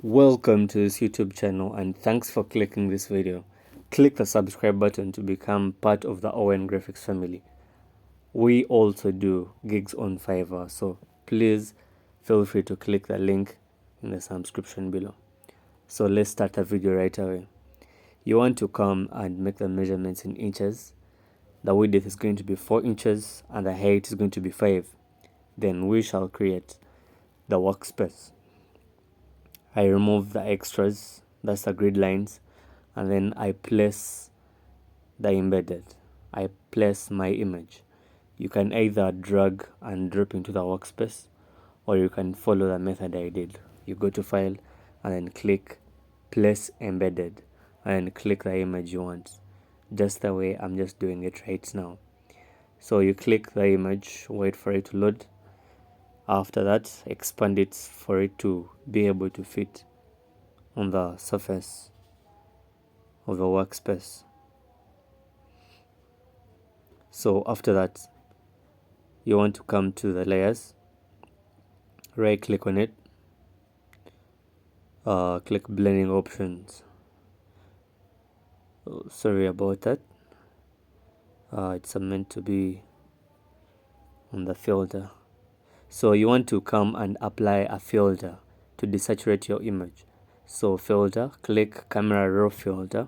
Welcome to this YouTube channel and thanks for clicking this video. Click the subscribe button to become part of the ON Graphics family. We also do gigs on Fiverr, so please feel free to click the link in the subscription below. So let's start the video right away. You want to come and make the measurements in inches. The width is going to be 4 inches and the height is going to be 5. Then we shall create the workspace. I remove the extras, that's the grid lines, and then I place the embedded. I place my image. You can either drag and drop into the workspace, or you can follow the method I did. You go to file and then click place embedded and then click the image you want, just the way I'm just doing it right now. So you click the image, wait for it to load. After that, expand it for it to be able to fit on the surface of the workspace. So after that, you want to come to the layers, right click on it, click blending options. Oh, sorry about that, it's meant to be on the filter. So you want to come and apply a filter to desaturate your image. So filter, click camera raw filter.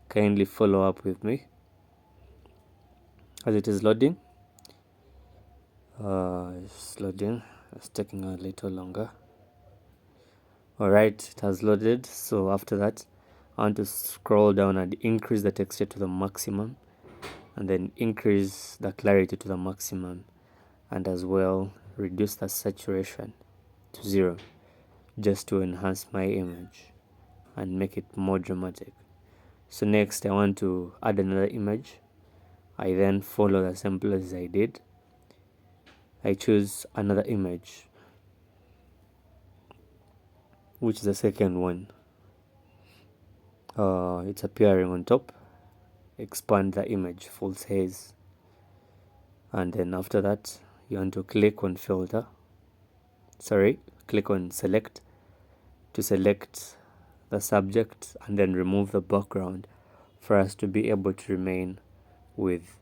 Kindly follow up with me as it is loading. It's loading. It's taking a little longer. Alright, it has loaded. So after that, I want to scroll down and increase the texture to the maximum, and then increase the clarity to the maximum, and as well reduce the saturation to 0, just to enhance my image and make it more dramatic. So next I want to add another image. I then follow the same process I did. I choose another image, which is the second one. It's appearing on top. Expand the image full size, and then after that you want to click on filter, click on select to select the subject, and then remove the background for us to be able to remain with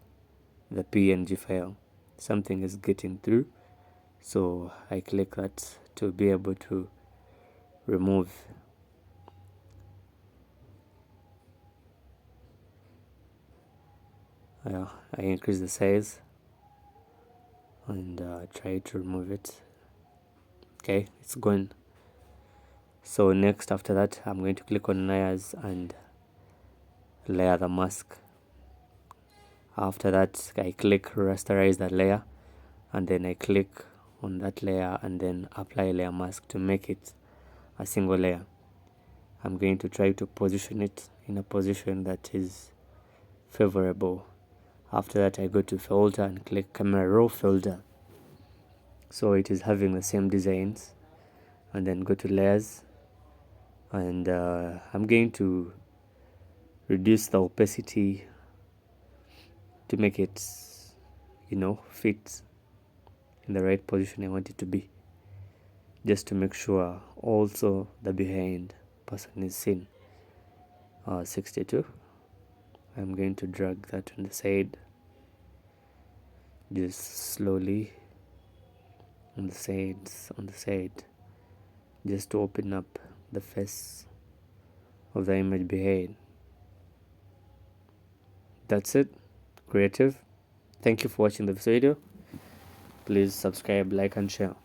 the PNG file. Something is getting through, so I click that to be able to remove. I increase the size and try to remove it. Okay, it's gone. So next, after that, I'm going to click on layers and layer the mask. After that, I click rasterize that layer, and then I click on that layer and then apply layer mask to make it a single layer. I'm going to try to position it in a position that is favorable. After that, I go to filter and click camera raw filter, so it is having the same designs, and then go to layers, and I'm going to reduce the opacity to make it fit in the right position I want it to be, just to make sure also the behind person is seen. 62. I'm going to drag that on the side, just slowly on the side, just to open up the face of the image behind. That's it. Creative. Thank you for watching this video. Please subscribe, like and share.